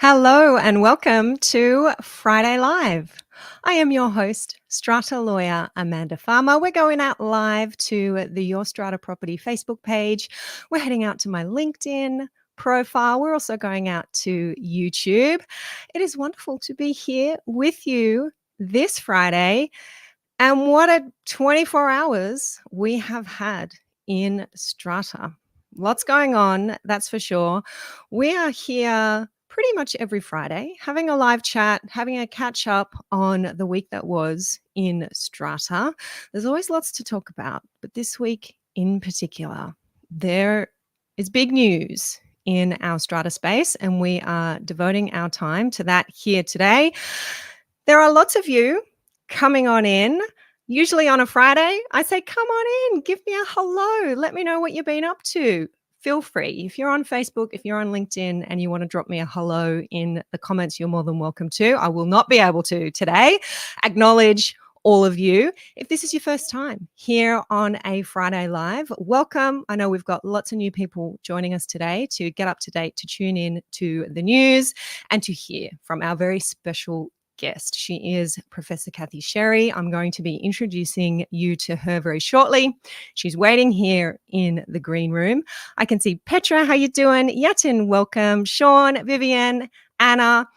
Hello and welcome to Friday Live. I am your host, Strata lawyer Amanda Farmer. We're going out live to the Your Strata Property Facebook page. We're heading out to my LinkedIn profile. We're also going out to YouTube. It is wonderful to be here with you this Friday. And what a 24 hours we have had in Strata. Lots going on, that's for sure. We are here pretty much every Friday, having a live chat, having a catch up on the week that was in Strata. There's always lots to talk about, but this week in particular, there is big news in our Strata space, and we are devoting our time to that here today. There are lots of you coming on in. Usually on a Friday, I say, come on in, give me a hello. Let me know what you've been up to. Feel free. If you're on Facebook, if you're on LinkedIn and you want to drop me a hello in the comments, you're more than welcome to. I will not be able to today acknowledge all of you. If this is your first time here on a Friday Live, welcome. I know we've got lots of new people joining us today to get up to date, to tune in to the news and to hear from our very special guest. She is Professor Cathy Sherry. I'm going to be introducing you to her very shortly. She's waiting here in the green room. I can see Petra, how you doing? Yatin, welcome. Sean, Vivian, Anna.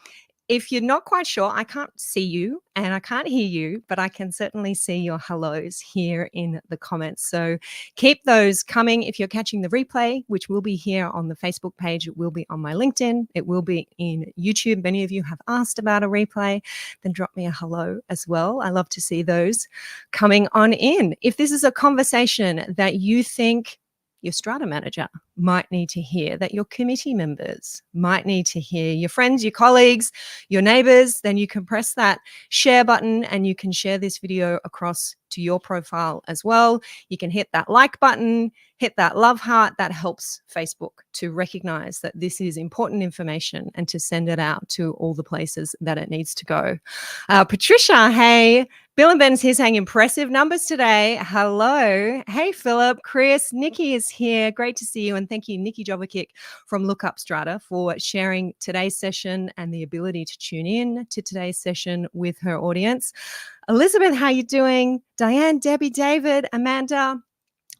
If you're not quite sure, I can't see you and I can't hear you, but I can certainly see your hellos here in the comments. So keep those coming. If you're catching the replay, which will be here on the Facebook page, it will be on my LinkedIn, it will be in YouTube. Many of you have asked about a replay, then drop me a hello as well. I love to see those coming on in. If this is a conversation that you think your strata manager might need to hear, that your committee members might need to hear, your friends, your colleagues, your neighbors, then you can press that share button and you can share this video across to your profile as well. You can hit that like button, hit that love heart. That helps Facebook to recognize that this is important information and to send it out to all the places that it needs to go. Patricia, hey. Bill and Ben's here saying impressive numbers today. Hello. Hey, Philip. Chris. Nikki is here. Great to see you. And thank you, Nikki Jovakic from Look Up Strata, for sharing today's session and the ability to tune in to today's session with her audience. Elizabeth, how you doing? Diane, Debbie, David, Amanda,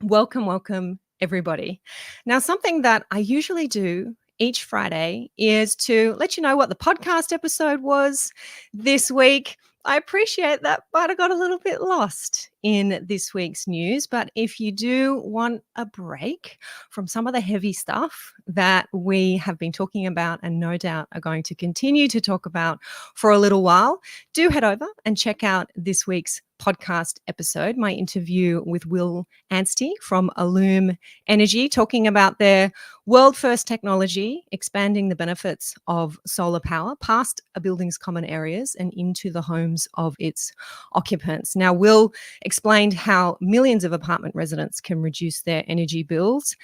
welcome, everybody. Now, something that I usually do each Friday is to let you know what the podcast episode was this week. I appreciate that, but I got a little bit lost in this week's news. But if you do want a break from some of the heavy stuff that we have been talking about and no doubt are going to continue to talk about for a little while, do head over and check out this week's podcast episode, my interview with Will Anstey from Illume Energy, talking about their world first technology, expanding the benefits of solar power past a building's common areas and into the homes of its occupants. Now, Will explained how millions of apartment residents can reduce their energy bills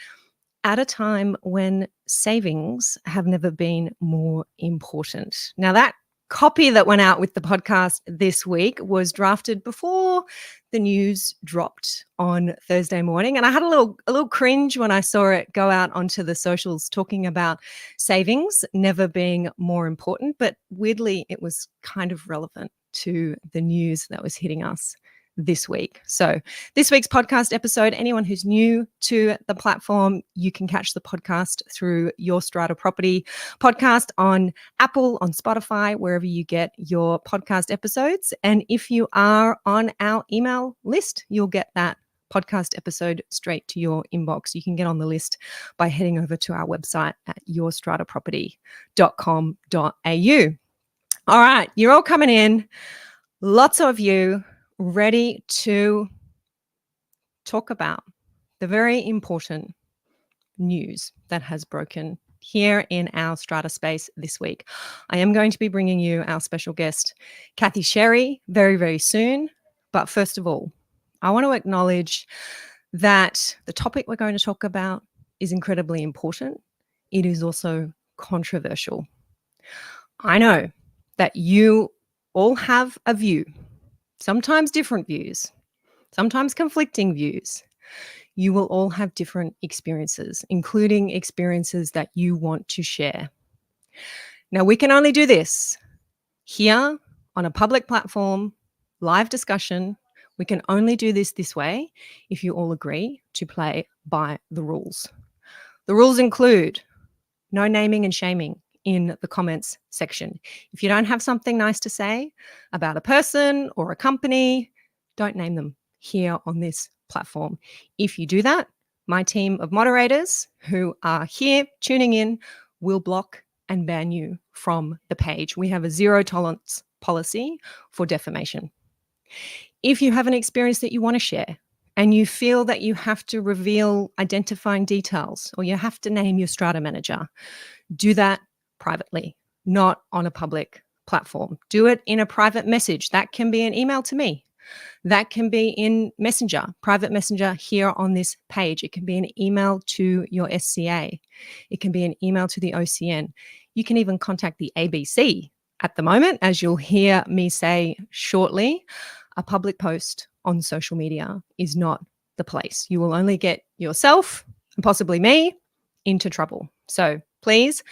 at a time when savings have never been more important. Now, that copy that went out with the podcast this week was drafted before the news dropped on Thursday morning. And I had a little cringe when I saw it go out onto the socials talking about savings never being more important. But weirdly, it was kind of relevant to the news that was hitting us this week. So this week's podcast episode, anyone who's new to the platform, you can catch the podcast through Your Strata Property podcast on Apple, on Spotify, wherever you get your podcast episodes. And if you are on our email list, you'll get that podcast episode straight to your inbox. You can get on the list by heading over to our website at yourstrataproperty.com.au. All right, you're all coming in. Lots of you ready to talk about the very important news that has broken here in our Strata space this week. I am going to be bringing you our special guest, Cathy Sherry, very, very soon. But first of all, I want to acknowledge that the topic we're going to talk about is incredibly important. It is also controversial. I know that you all have a view, sometimes different views, sometimes conflicting views. You will all have different experiences, including experiences that you want to share. Now, we can only do this here on a public platform, live discussion. We can only do this way if you all agree to play by the rules. The rules include no naming and shaming in the comments section. If you don't have something nice to say about a person or a company, don't name them here on this platform. If you do that, my team of moderators who are here tuning in will block and ban you from the page. We have a zero tolerance policy for defamation. If you have an experience that you want to share and you feel that you have to reveal identifying details or you have to name your Strata manager, do that privately, not on a public platform. Do it in a private message. That can be an email to me. That can be in Messenger, private Messenger here on this page. It can be an email to your SCA. It can be an email to the OCN. You can even contact the ABC at the moment, as you'll hear me say shortly. A public post on social media is not the place. You will only get yourself and possibly me into trouble. So please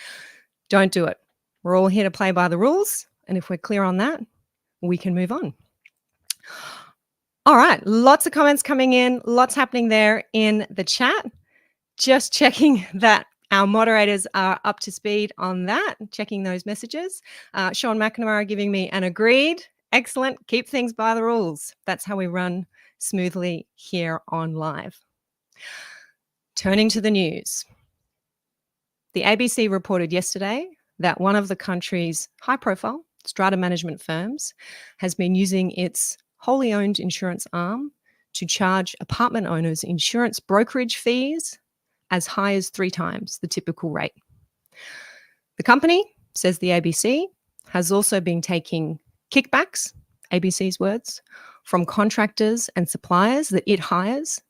don't do it. We're all here to play by the rules. And if we're clear on that, we can move on. All right, lots of comments coming in, lots happening there in the chat. Just checking that our moderators are up to speed on that, checking those messages. Sean McNamara giving me an agreed. Excellent. Keep things by the rules. That's how we run smoothly here on live. Turning to the news. The ABC reported yesterday that one of the country's high-profile strata management firms has been using its wholly owned insurance arm to charge apartment owners insurance brokerage fees as high as 3 times the typical rate. The company, says the ABC, has also been taking kickbacks, ABC's words, from contractors and suppliers that it hires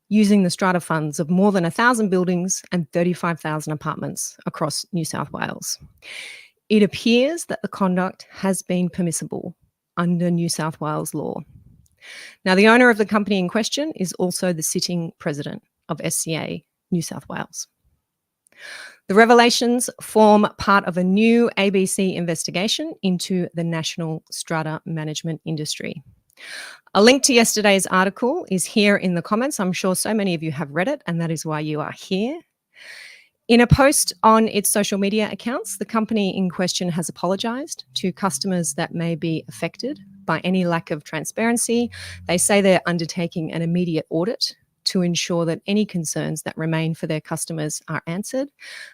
using the strata funds of more than 1,000 buildings and 35,000 apartments across New South Wales. It appears that the conduct has been permissible under New South Wales law. Now, the owner of the company in question is also the sitting president of SCA New South Wales. The revelations form part of a new ABC investigation into the national strata management industry. A link to yesterday's article is here in the comments. I'm sure so many of you have read it, and that is why you are here. In a post on its social media accounts, the company in question has apologised to customers that may be affected by any lack of transparency. They say they're undertaking an immediate audit to ensure that any concerns that remain for their customers are answered,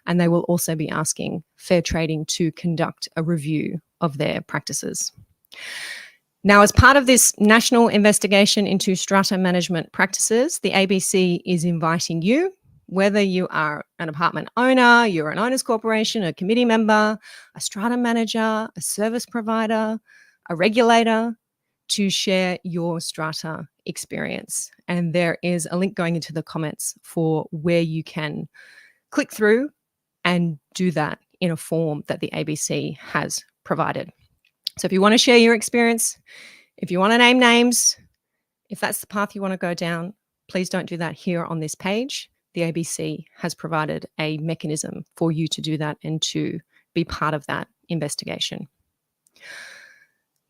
and they will also be asking Fair Trading to conduct a review of their practices. Now, as part of this national investigation into strata management practices, the ABC is inviting you, whether you are an apartment owner, you're an owners corporation, a committee member, a strata manager, a service provider, a regulator, to share your strata experience. And there is a link going into the comments for where you can click through and do that in a form that the ABC has provided. So if you want to share your experience, if you want to name names, if that's the path you want to go down, please don't do that here on this page. The ABC has provided a mechanism for you to do that and to be part of that investigation.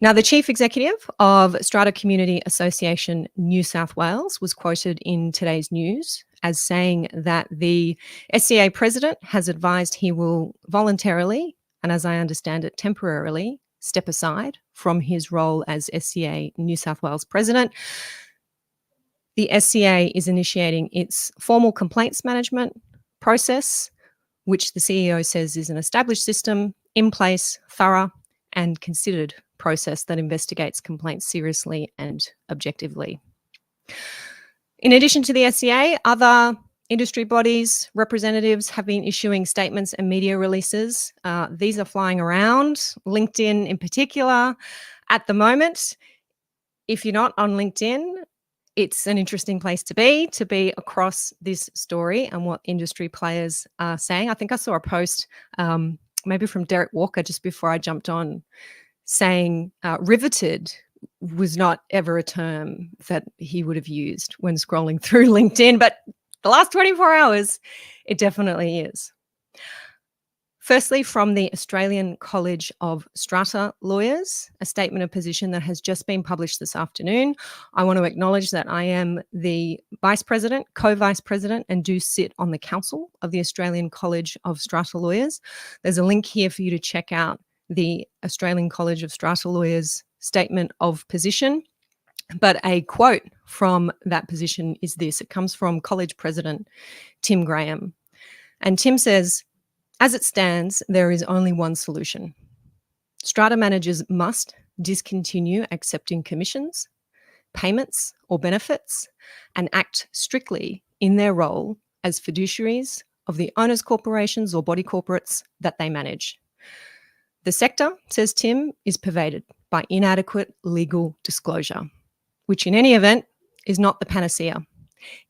Now, the Chief Executive of Strata Community Association New South Wales was quoted in today's news as saying that the SCA president has advised he will voluntarily, and as I understand it, temporarily, step aside from his role as SCA New South Wales president. The SCA is initiating its formal complaints management process, which the CEO says is an established system, in place, thorough, and considered process that investigates complaints seriously and objectively. In addition to the SCA, other industry bodies, representatives have been issuing statements and media releases. These are flying around, LinkedIn in particular. At the moment, if you're not on LinkedIn, it's an interesting place to be across this story and what industry players are saying. I think I saw a post maybe from Derek Walker just before I jumped on saying riveted was not ever a term that he would have used when scrolling through LinkedIn, but the last 24 hours, it definitely is. Firstly, from the Australian College of Strata lawyers, a statement of position that has just been published this afternoon. I want to acknowledge that I am the Vice President, Co-Vice President, and do sit on the Council of the Australian College of Strata lawyers. There's a link here for you to check out the Australian College of Strata lawyers statement of position. But a quote from that position is this. It comes from College President Tim Graham. And Tim says, as it stands, there is only one solution. Strata managers must discontinue accepting commissions, payments, or benefits and act strictly in their role as fiduciaries of the owners' corporations or body corporates that they manage. The sector, says Tim, is pervaded by inadequate legal disclosure, which in any event is not the panacea.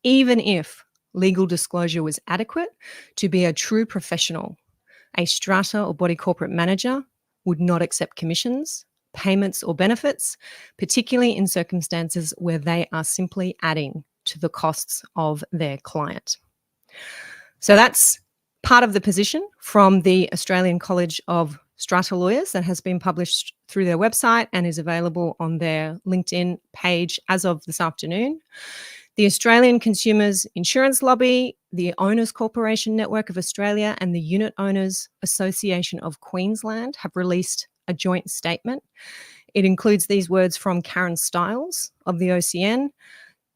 Even if legal disclosure was adequate to be a true professional, a strata or body corporate manager would not accept commissions, payments, or benefits, particularly in circumstances where they are simply adding to the costs of their client. So that's part of the position from the Australian College of Strata lawyers that has been published through their website and is available on their LinkedIn page as of this afternoon. The Australian Consumers Insurance Lobby, the Owners Corporation Network of Australia, and the Unit Owners Association of Queensland have released a joint statement. It includes these words from Karen Stiles of the OCN.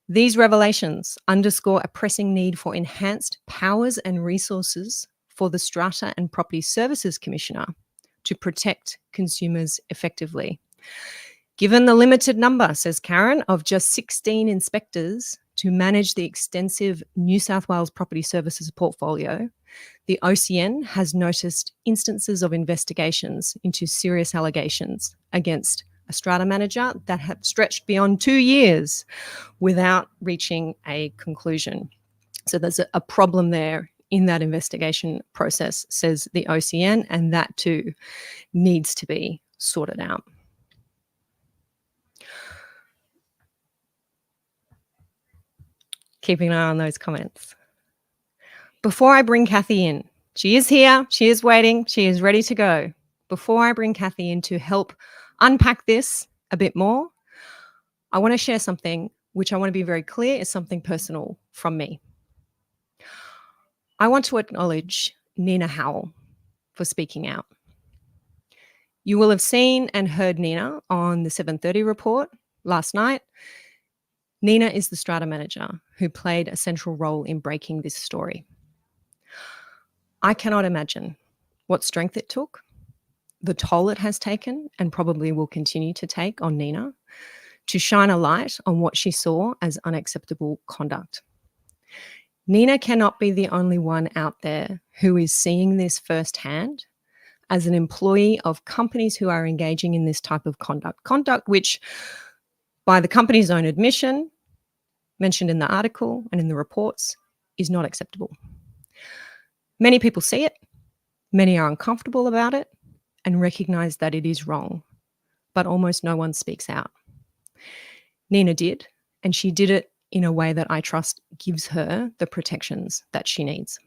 These revelations underscore a pressing need for enhanced powers and resources for the Strata and Property Services Commissioner to protect consumers effectively. Given the limited number, says Karen, of just 16 inspectors to manage the extensive New South Wales property services portfolio, the OCN has noticed instances of investigations into serious allegations against a strata manager that have stretched beyond 2 years without reaching a conclusion. So there's a problem there in that investigation process, says the OCN, and that too needs to be sorted out. Keeping an eye on those comments. Before I bring Cathy in, she is here, she is waiting, she is ready to go. Before I bring Cathy in to help unpack this a bit more, I want to share something which I want to be very clear is something personal from me. I want to acknowledge Nina Howell for speaking out. You will have seen and heard Nina on the 7:30 report last night. Nina is the strata manager who played a central role in breaking this story. I cannot imagine what strength it took, the toll it has taken, and probably will continue to take on Nina to shine a light on what she saw as unacceptable conduct. Nina cannot be the only one out there who is seeing this firsthand as an employee of companies who are engaging in this type of conduct which, by the company's own admission, mentioned in the article and in the reports, is not acceptable. Many people see it, many are uncomfortable about it and recognize that it is wrong, but almost no one speaks out. Nina did, and she did it in a way that I trust gives her the protections that she needs.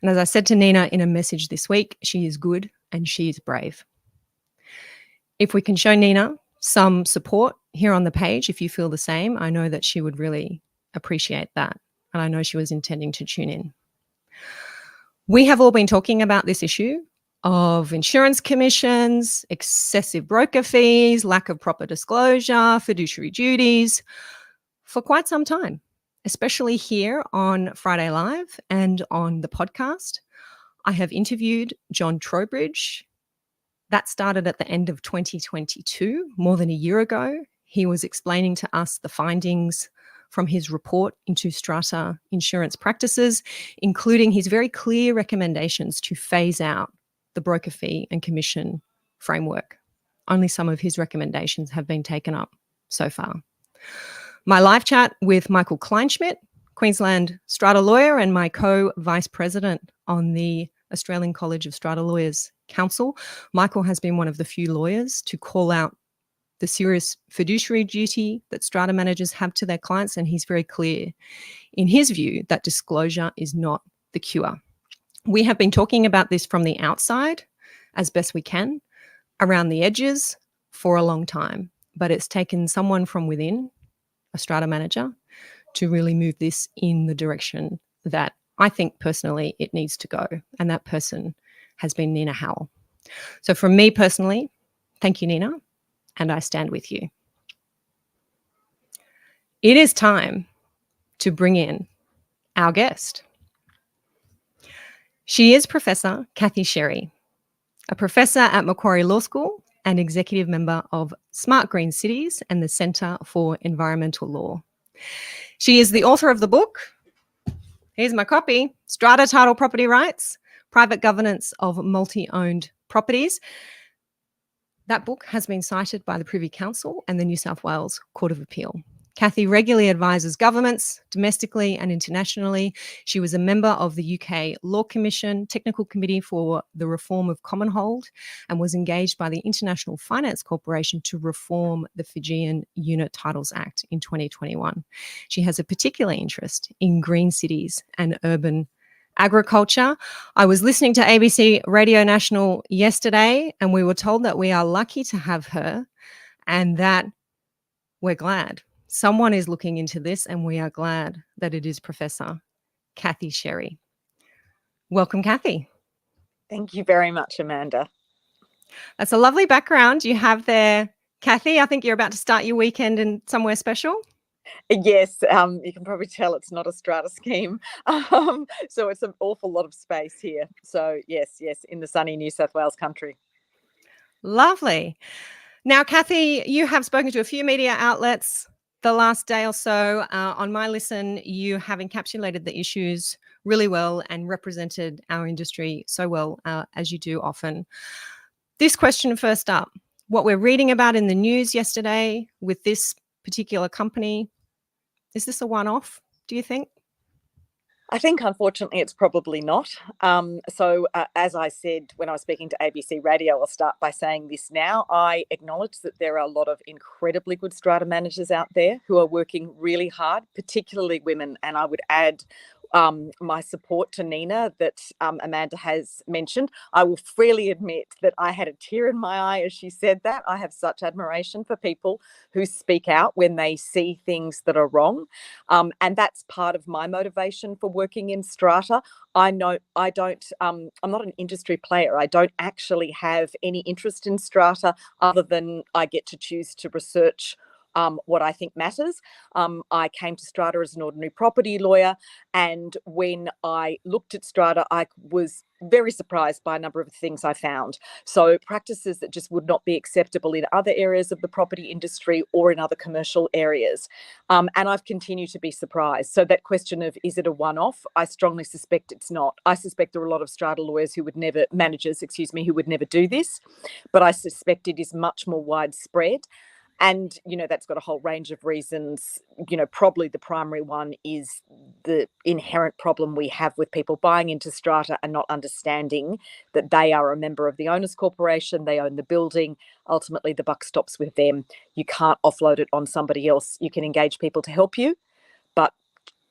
And as I said to Nina in a message this week, she is good and she is brave. If we can show Nina some support here on the page, if you feel the same, I know that she would really appreciate that. And I know she was intending to tune in. We have all been talking about this issue of insurance commissions, excessive broker fees, lack of proper disclosure, fiduciary duties for quite some time, especially here on Friday Live and on the podcast. I have interviewed John Trowbridge. That started at the end of 2022, more than a year ago. He was explaining to us the findings from his report into strata insurance practices, including his very clear recommendations to phase out the broker fee and commission framework. Only some of his recommendations have been taken up so far. My live chat with Michael Kleinschmidt, Queensland strata lawyer and my co-vice president on the Australian College of Strata Lawyers Council. Michael has been one of the few lawyers to call out the serious fiduciary duty that strata managers have to their clients, and he's very clear in his view that disclosure is not the cure. We have been talking about this from the outside as best we can, around the edges for a long time, but it's taken someone from within, a strata manager, to really move this in the direction that I think personally it needs to go. And that person has been Nina Howell. So from me personally, thank you, Nina, and I stand with you. It is time to bring in our guest. She is Professor Cathy Sherry, a professor at Macquarie Law School and executive member of Smart Green Cities and the Centre for Environmental Law. She is the author of the book, here's my copy, Strata Title Property Rights, Private Governance of Multi-Owned Properties. That book has been cited by the Privy Council and the New South Wales Court of Appeal. Cathy regularly advises governments domestically and internationally. She was a member of the UK Law Commission Technical Committee for the Reform of Common Hold and was engaged by the International Finance Corporation to reform the Fijian Unit Titles Act in 2021. She has a particular interest in green cities and urban agriculture. I was listening to ABC Radio National yesterday, and we were told that we are lucky to have her and that we're glad. Someone is looking into this, and we are glad that it is Professor Cathy Sherry. Welcome, Cathy. Thank you very much, Amanda. That's a lovely background you have there, Cathy. I think you're about to start your weekend in somewhere special. Yes, you can probably tell it's not a strata scheme. So it's an awful lot of space here. So yes, in the sunny New South Wales country. Lovely. Now, Cathy, you have spoken to a few media outlets the last day or so. On my listen, you have encapsulated the issues really well and represented our industry so well, as you do often. This question first up, what we're reading about in the news yesterday with this particular company, is this a one-off, do you think? I think, unfortunately, it's probably not. As I said when I was speaking to ABC Radio, I'll start by saying this now. I acknowledge that there are a lot of incredibly good strata managers out there who are working really hard, particularly women. And I would add my support to Nina that Amanda has mentioned. I will freely admit that I had a tear in my eye as she said that. I have such admiration for people who speak out when they see things that are wrong. And that's part of my motivation for working in strata. I'm not an industry player. I don't actually have any interest in strata other than I get to choose to research what I think matters. I came to strata as an ordinary property lawyer, and when I looked at strata, I was very surprised by a number of things I found. So practices that just would not be acceptable in other areas of the property industry or in other commercial areas. And I've continued to be surprised. So that question of, is it a one-off? I strongly suspect it's not. I suspect there are a lot of strata lawyers who would never do this, but I suspect it is much more widespread. And, that's got a whole range of reasons. Probably the primary one is the inherent problem we have with people buying into strata and not understanding that they are a member of the owners corporation. They own the building. Ultimately, the buck stops with them. You can't offload it on somebody else. You can engage people to help you, but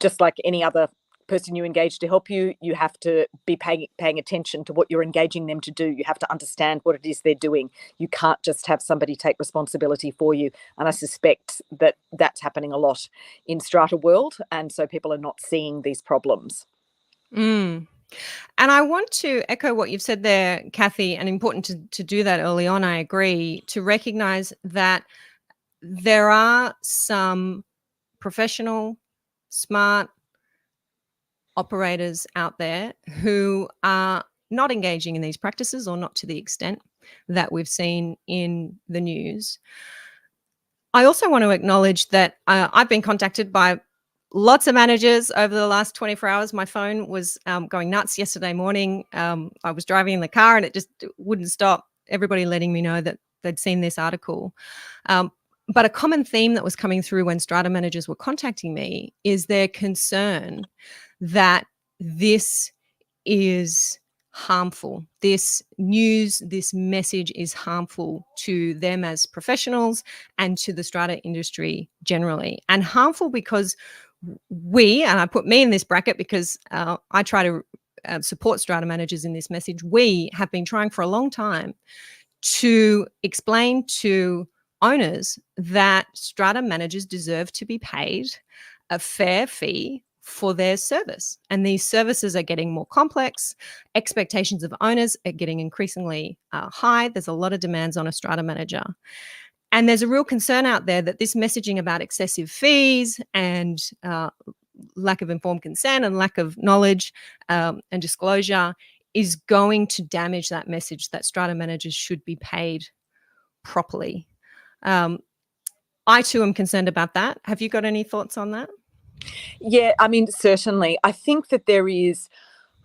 just like any other person you engage to help you, you have to be paying attention to what you're engaging them to do. You have to understand what it is they're doing. You can't just have somebody take responsibility for you. And I suspect that that's happening a lot in strata world. And so people are not seeing these problems. And I want to echo what you've said there, Cathy, and important to do that early on, I agree, to recognize that there are some professional, smart operators out there who are not engaging in these practices, or not to the extent that we've seen in the news. I also want to acknowledge that I've been contacted by lots of managers over the last 24 hours. My phone was going nuts yesterday morning. I was driving in the car and it just wouldn't stop. Everybody letting me know that they'd seen this article. But a common theme that was coming through when strata managers were contacting me is their concern that this is harmful. This news, this message is harmful to them as professionals and to the strata industry generally. And harmful because we, and I put me in this bracket because I try to support strata managers in this message, we have been trying for a long time to explain to owners that strata managers deserve to be paid a fair fee for their service. And these services are getting more complex. Expectations of owners are getting increasingly high. There's a lot of demands on a strata manager. And there's a real concern out there that this messaging about excessive fees and lack of informed consent and lack of knowledge and disclosure is going to damage that message that strata managers should be paid properly. I too am concerned about that. Have you got any thoughts on that? Yeah, I mean, certainly. I think that there is.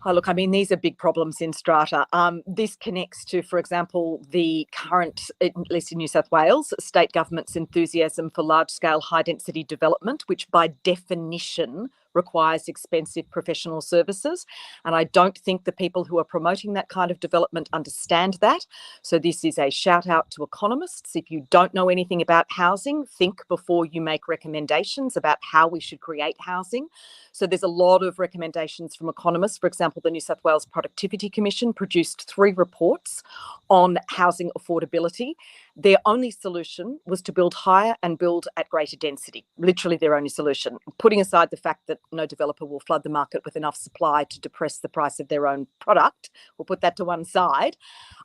Oh, look, I mean, these are big problems in strata. This connects to, for example, the current, at least in New South Wales, state government's enthusiasm for large-scale high-density development, which by definition requires expensive professional services. And I don't think the people who are promoting that kind of development understand that. So this is a shout out to economists. If you don't know anything about housing, think before you make recommendations about how we should create housing. So there's a lot of recommendations from economists. For example, the New South Wales Productivity Commission produced 3 reports on housing affordability. Their only solution was to build higher and build at greater density, literally their only solution, putting aside the fact that no developer will flood the market with enough supply to depress the price of their own product. We'll put that to one side.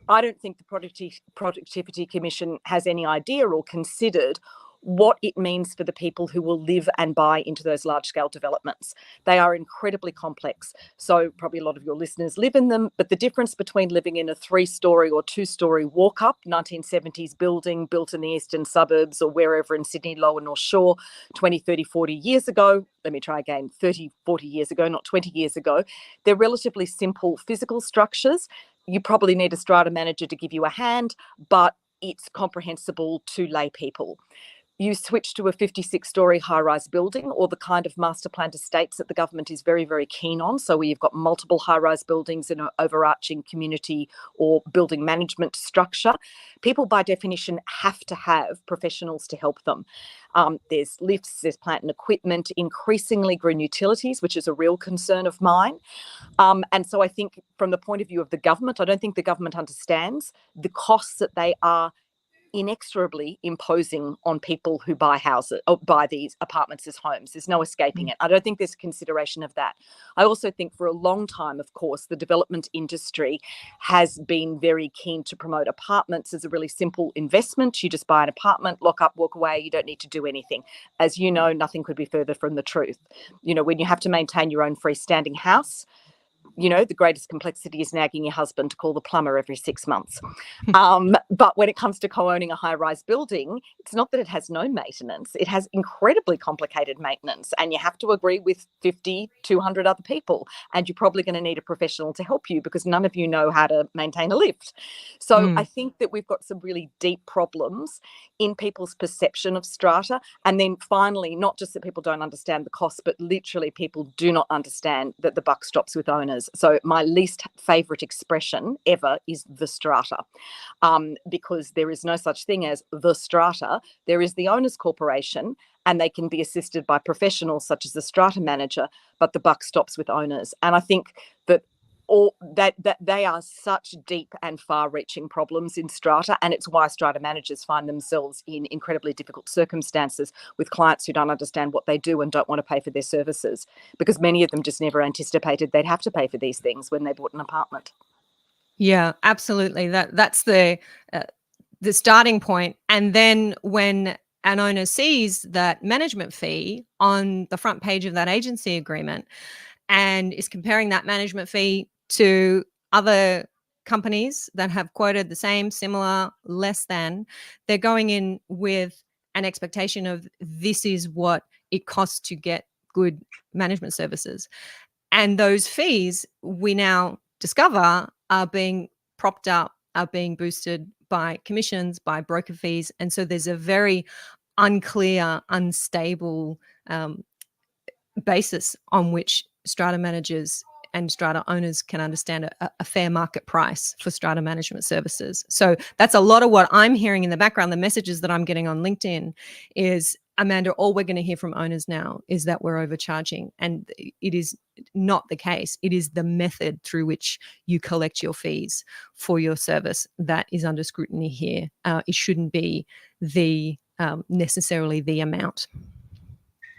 I don't think the Productivity Commission has any idea or considered what it means for the people who will live and buy into those large-scale developments. They are incredibly complex. So probably a lot of your listeners live in them, but the difference between living in a 3-story or 2-story walk-up 1970s building built in the eastern suburbs or wherever in Sydney, Lower North Shore, 20, 30, 40 years ago, let me try again, 30, 40 years ago, not 20 years ago, they're relatively simple physical structures. You probably need a strata manager to give you a hand, but it's comprehensible to lay people. You switch to a 56-story high-rise building or the kind of master planned estates that the government is very, very keen on. So where you've got multiple high-rise buildings in an overarching community or building management structure, people by definition have to have professionals to help them. There's lifts, there's plant and equipment, increasingly green utilities, which is a real concern of mine. And so I think from the point of view of the government, I don't think the government understands the costs that they are inexorably imposing on people who buy houses or buy these apartments as homes. There's no escaping it. I don't think there's a consideration of that. I also think for a long time, of course, the development industry has been very keen to promote apartments as a really simple investment. You just buy an apartment, lock up, walk away. You don't need to do anything. As you know, nothing could be further from the truth. You know, when you have to maintain your own freestanding house, you know, the greatest complexity is nagging your husband to call the plumber every 6 months. But when it comes to co-owning a high-rise building, it's not that it has no maintenance. It has incredibly complicated maintenance, and you have to agree with 50, 200 other people, and you're probably going to need a professional to help you because none of you know how to maintain a lift. So I think that we've got some really deep problems in people's perception of strata. And then finally, not just that people don't understand the costs, but literally people do not understand that the buck stops with owners. So my least favourite expression ever is the strata, because there is no such thing as the strata. There is the owners corporation, and they can be assisted by professionals such as the strata manager, but the buck stops with owners. And I think that that they are such deep and far-reaching problems in strata, and it's why strata managers find themselves in incredibly difficult circumstances with clients who don't understand what they do and don't want to pay for their services, because many of them just never anticipated they'd have to pay for these things when they bought an apartment. Yeah, absolutely. That's the starting point. And then when an owner sees that management fee on the front page of that agency agreement and is comparing that management fee to other companies that have quoted the same, similar, less than, they're going in with an expectation of this is what it costs to get good management services. And those fees, we now discover, are being propped up, are being boosted by commissions, by broker fees. And so there's a very unclear, unstable basis on which strata managers and strata owners can understand a fair market price for strata management services. So that's a lot of what I'm hearing in the background. The messages that I'm getting on LinkedIn is Amanda, all we're going to hear from owners now is that we're overcharging, and it is not the case. It is the method through which you collect your fees for your service that is under scrutiny here. It shouldn't be necessarily the amount.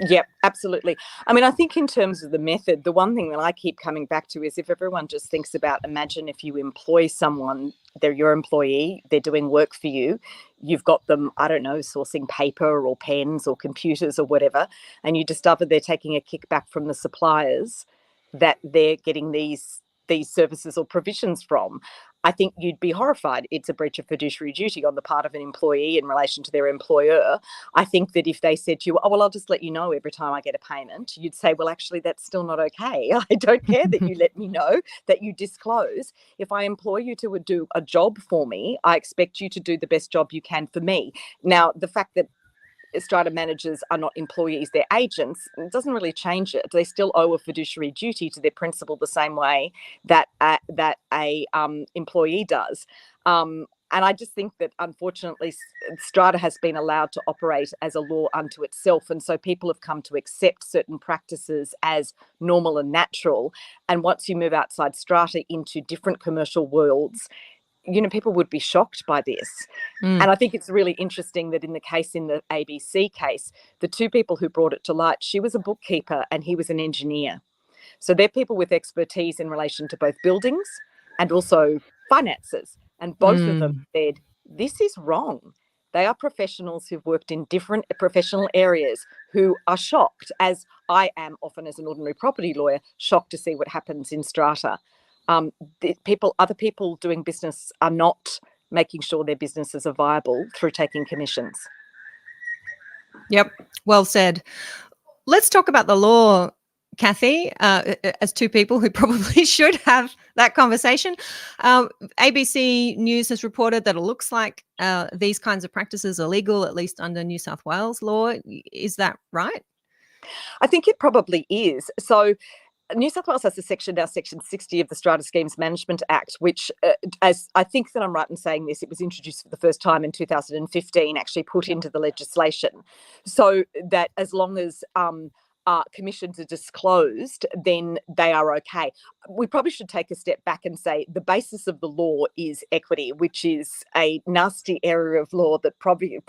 Yep, absolutely. I mean, I think in terms of the method, the one thing that I keep coming back to is if everyone just thinks about, imagine if you employ someone, they're your employee, they're doing work for you, you've got them, I don't know, sourcing paper or pens or computers or whatever, and you discover they're taking a kickback from the suppliers that they're getting these services or provisions from. I think you'd be horrified. It's a breach of fiduciary duty on the part of an employee in relation to their employer. I think that if they said to you, oh, well, I'll just let you know every time I get a payment, you'd say, well, actually, that's still not okay. I don't care that you let me know, that you disclose. If I employ you to do a job for me, I expect you to do the best job you can for me. Now, the fact that strata managers are not employees, they're agents, it doesn't really change it. They still owe a fiduciary duty to their principal the same way that a employee does. And I just think that, unfortunately, strata has been allowed to operate as a law unto itself. And so people have come to accept certain practices as normal and natural. And once you move outside strata into different commercial worlds, people would be shocked by this. And I think it's really interesting that in the ABC case, the two people who brought it to light, she was a bookkeeper and he was an engineer. So they're people with expertise in relation to both buildings and also finances. And both of them said, this is wrong. They are professionals who've worked in different professional areas who are shocked, as I am often as an ordinary property lawyer, shocked to see what happens in strata. Other people doing business are not making sure their businesses are viable through taking commissions. Yep, well said. Let's talk about the law, Cathy, as two people who probably should have that conversation. ABC News has reported that it looks like these kinds of practices are legal, at least under New South Wales law. Is that right? I think it probably is. So New South Wales has a section, now Section 60 of the Strata Schemes Management Act, which, as I think that I'm right in saying this, it was introduced for the first time in 2015, actually put into the legislation, so that as long as commissions are disclosed, then they are okay. We probably should take a step back and say the basis of the law is equity, which is a nasty area of law that probably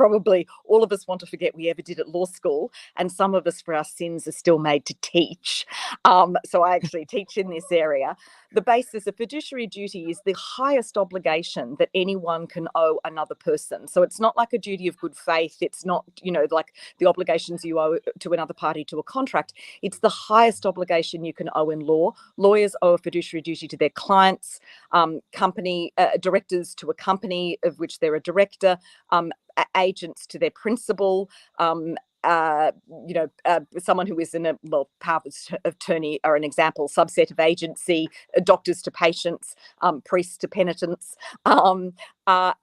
all of us want to forget we ever did at law school, and some of us for our sins are still made to teach. So I actually teach in this area. The basis of fiduciary duty is the highest obligation that anyone can owe another person. So it's not like a duty of good faith. It's not, like the obligations you owe to another party to a contract. It's the highest obligation you can owe in law. Lawyers owe a fiduciary duty to their clients, company directors to a company of which they're a director, agents to their principal, someone who is in power of attorney are an example, subset of agency, doctors to patients, priests to penitents. And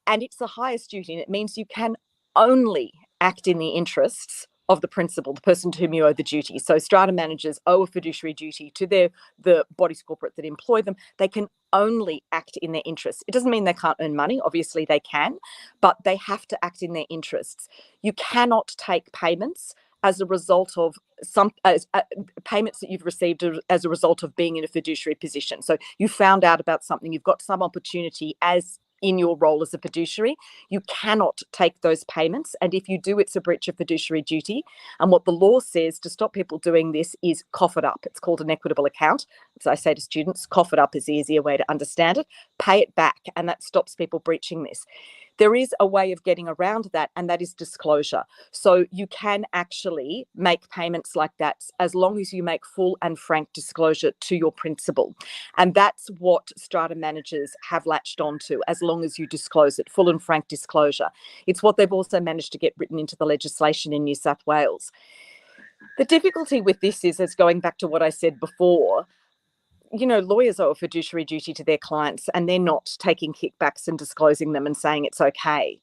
it's the highest duty, and it means you can only act in the interests of the principal, the person to whom you owe the duty. So strata managers owe a fiduciary duty to the bodies corporate that employ them. They can only act in their interests. It doesn't mean they can't earn money. Obviously they can, but they have to act in their interests. You cannot take payments as a result of payments that you've received as a result of being in a fiduciary position. So you found out about something, you've got some opportunity as in your role as a fiduciary, you cannot take those payments. And if you do, it's a breach of fiduciary duty. And what the law says to stop people doing this is cough it up. It's called an equitable account. As I say to students, cough it up is the easier way to understand it. Pay it back, and that stops people breaching this. There is a way of getting around that, and that is disclosure. So you can actually make payments like that as long as you make full and frank disclosure to your principal. And that's what strata managers have latched onto, as long as you disclose it, full and frank disclosure. It's what they've also managed to get written into the legislation in New South Wales. The difficulty with this is, as going back to what I said before, lawyers owe a fiduciary duty to their clients, and they're not taking kickbacks and disclosing them and saying it's okay.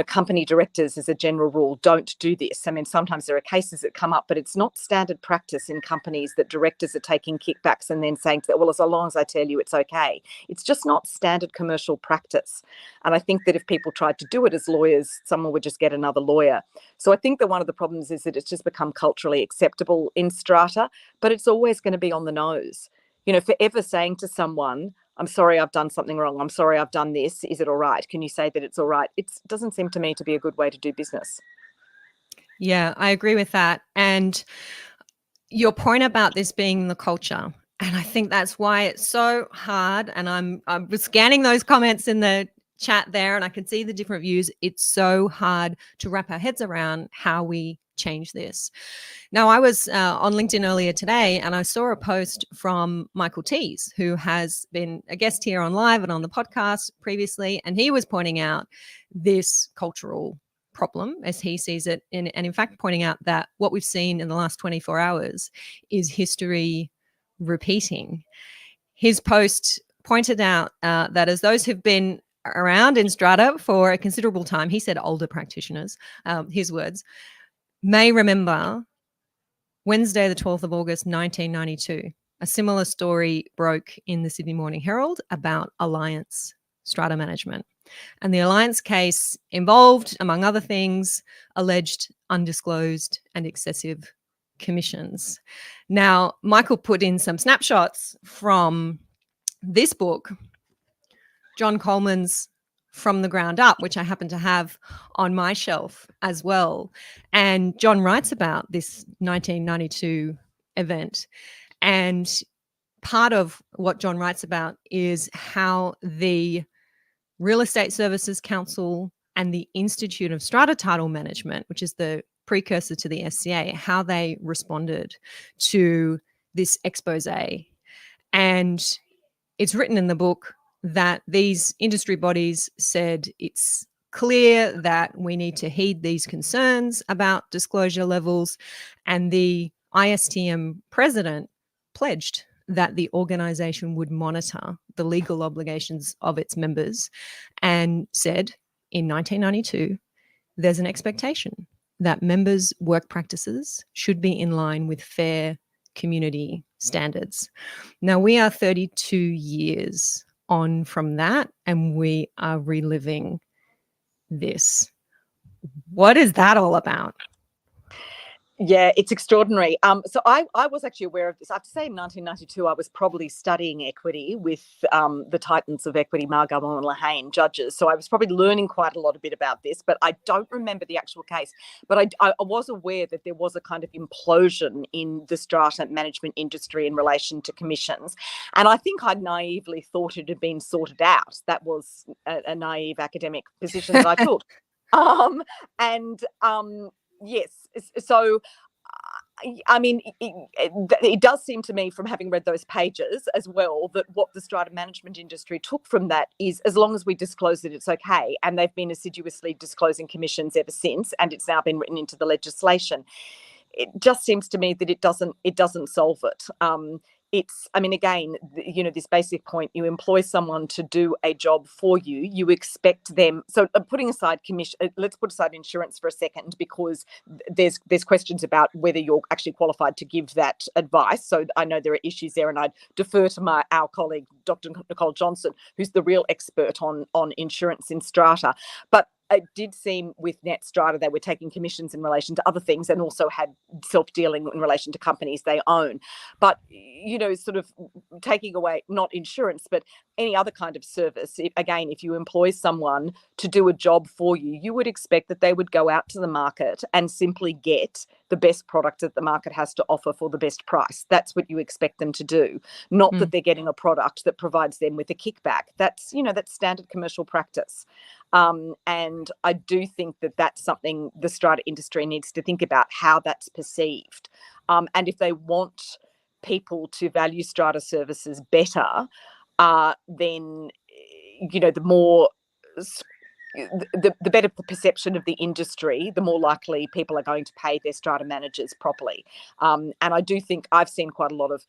company directors as a general rule don't do this. I mean, sometimes there are cases that come up, but it's not standard practice in companies that directors are taking kickbacks and then saying to them, well, as long as I tell you it's okay. It's just not standard commercial practice. And I think that if people tried to do it as lawyers, someone would just get another lawyer. So I think that one of the problems is that it's just become culturally acceptable in strata, but it's always going to be on the nose. Forever saying to someone, I'm sorry, I've done something wrong. I'm sorry, I've done this. Is it all right? Can you say that it's all right? It doesn't seem to me to be a good way to do business. Yeah, I agree with that. And your point about this being the culture, and I think that's why it's so hard. And I was scanning those comments in the chat there, and I can see the different views. It's so hard to wrap our heads around how we change this. Now, I was on LinkedIn earlier today, and I saw a post from Michael Tees, who has been a guest here on live and on the podcast previously, and he was pointing out this cultural problem as he sees it, and in fact pointing out that what we've seen in the last 24 hours is history repeating. His post pointed out that as those who've been around in strata for a considerable time, he said older practitioners, his words, may remember Wednesday, the 12th of August, 1992. A similar story broke in the Sydney Morning Herald about Alliance strata management. And the Alliance case involved, among other things, alleged undisclosed and excessive commissions. Now, Michael put in some snapshots from this book, John Coleman's From the Ground Up, which I happen to have on my shelf as well. And John writes about this 1992 event. And part of what John writes about is how the Real Estate Services Council and the Institute of Strata Title Management, which is the precursor to the SCA, how they responded to this expose. And it's written in the book that these industry bodies said it's clear that we need to heed these concerns about disclosure levels. And the ISTM president pledged that the organization would monitor the legal obligations of its members and said in 1992, there's an expectation that members' work practices should be in line with fair community standards. Now, we are 32 years on from that, and we are reliving this. What is that all about? Yeah, it's extraordinary. So I was actually aware of this. I have to say in 1992, I was probably studying equity with the titans of equity, Margum and Lehane judges. So I was probably learning quite a bit about this, but I don't remember the actual case. But I was aware that there was a kind of implosion in the strata management industry in relation to commissions. And I think I naively thought it had been sorted out. That was a naive academic position that I took. Yes. So, I mean, it does seem to me from having read those pages as well that what the strata management industry took from that is as long as we disclose it, it's okay. And they've been assiduously disclosing commissions ever since, and it's now been written into the legislation. It just seems to me that it doesn't solve it. Again, this basic point, you employ someone to do a job for you, you expect them. So putting aside commission, let's put aside insurance for a second, because there's questions about whether you're actually qualified to give that advice. So I know there are issues there, and I'd defer to our colleague, Dr. Nicole Johnson, who's the real expert on insurance in strata. But it did seem with Net Strata, they were taking commissions in relation to other things and also had self-dealing in relation to companies they own. But, sort of taking away not insurance, but any other kind of service, if you employ someone to do a job for you, you would expect that they would go out to the market and simply get the best product that the market has to offer for the best price. That's what you expect them to do, not that they're getting a product that provides them with a kickback. That's standard commercial practice. And I do think that that's something the strata industry needs to think about, how that's perceived. And if they want people to value strata services better, then, the more... The better the perception of the industry, the more likely people are going to pay their strata managers properly. And I do think I've seen quite a lot of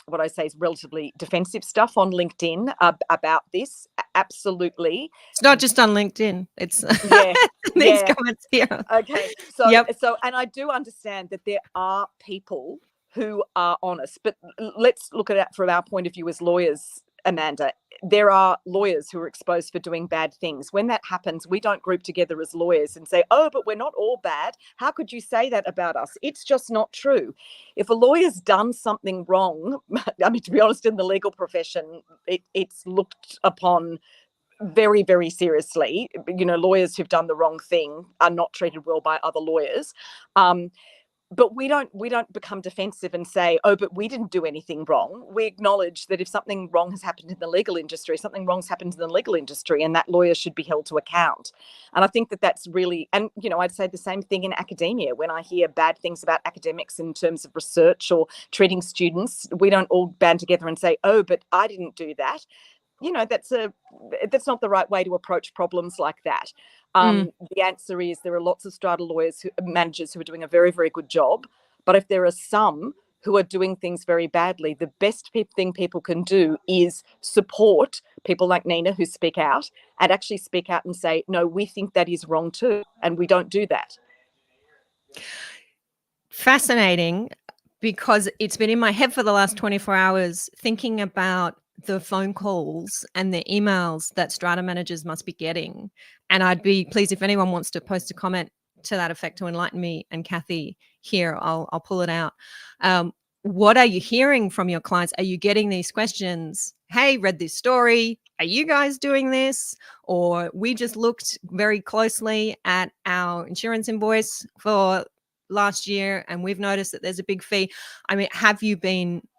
what I say is relatively defensive stuff on LinkedIn about this. absolutely. It's not just on LinkedIn. It's Yeah, these yeah. comments here. Okay, Yep. so and I do understand that there are people who are honest, but let's look at it from our point of view as lawyers, Amanda. There are lawyers who are exposed for doing bad things. When that happens, we don't group together as lawyers and say, oh, but we're not all bad. How could you say that about us? It's just not true. If a lawyer's done something wrong, I mean, to be honest, in the legal profession, it's looked upon very, very seriously. Lawyers who've done the wrong thing are not treated well by other lawyers. But we don't become defensive and say, oh, but we didn't do anything wrong. We acknowledge that if something wrong has happened in the legal industry, something wrong's happened in the legal industry, and that lawyer should be held to account. And I think that that's really, and I'd say the same thing in academia. When I hear bad things about academics in terms of research or treating students, we don't all band together and say, oh, but I didn't do that. That's not the right way to approach problems like that. The answer is there are lots of strata managers who are doing a very, very good job. But if there are some who are doing things very badly, the best thing people can do is support people like Nina who speak out and actually speak out and say, no, we think that is wrong too, and we don't do that. Fascinating, because it's been in my head for the last 24 hours thinking about the phone calls and the emails that strata managers must be getting. And I'd be pleased if anyone wants to post a comment to that effect to enlighten me and Cathy here. I'll pull it out. What are you hearing from your clients? Are you getting these questions? Hey, read this story. Are you guys doing this? Or we just looked very closely at our insurance invoice for last year and we've noticed that there's a big fee. I mean,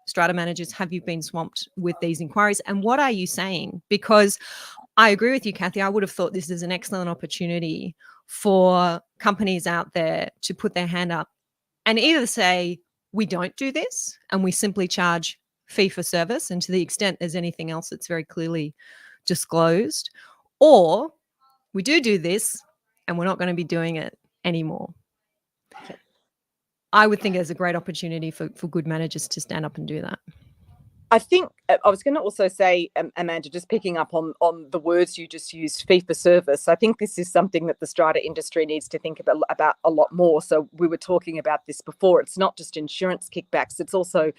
strata managers, have you been swamped with these inquiries? And what are you saying? Because I agree with you, Cathy. I would have thought this is an excellent opportunity for companies out there to put their hand up and either say, we don't do this and we simply charge fee for service, and to the extent there's anything else that's very clearly disclosed, or we do this and we're not going to be doing it anymore. I would think there's a great opportunity for good managers to stand up and do that. I think I was going to also say, Amanda, just picking up on the words you just used, fee for service. I think this is something that the strata industry needs to think about a lot more. So we were talking about this before. It's not just insurance kickbacks. It's also,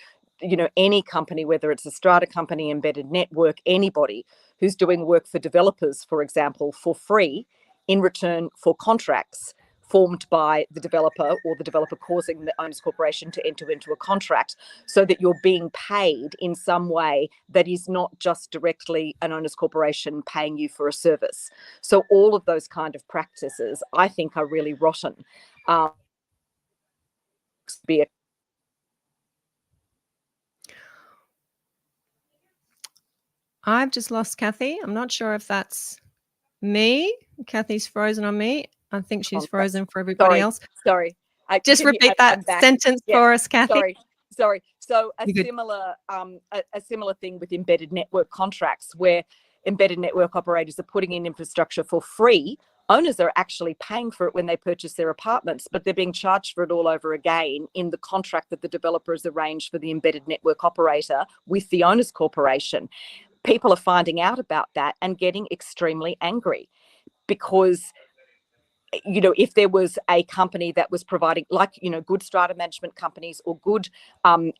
any company, whether it's a strata company, embedded network, anybody who's doing work for developers, for example, for free in return for contracts formed by the developer or the developer causing the owners corporation to enter into a contract, so that you're being paid in some way that is not just directly an owners corporation paying you for a service. So all of those kind of practices, I think, are really rotten. I've just lost Cathy. I'm not sure if that's me. Cathy's frozen on me. I think she's frozen for everybody else. Sorry. Just repeat that sentence for us, Cathy. Sorry. So a similar thing with embedded network contracts, where embedded network operators are putting in infrastructure for free. Owners are actually paying for it when they purchase their apartments, but they're being charged for it all over again in the contract that the developer has arranged for the embedded network operator with the owners corporation. People are finding out about that and getting extremely angry, because if there was a company that was providing, like, good strata management companies or good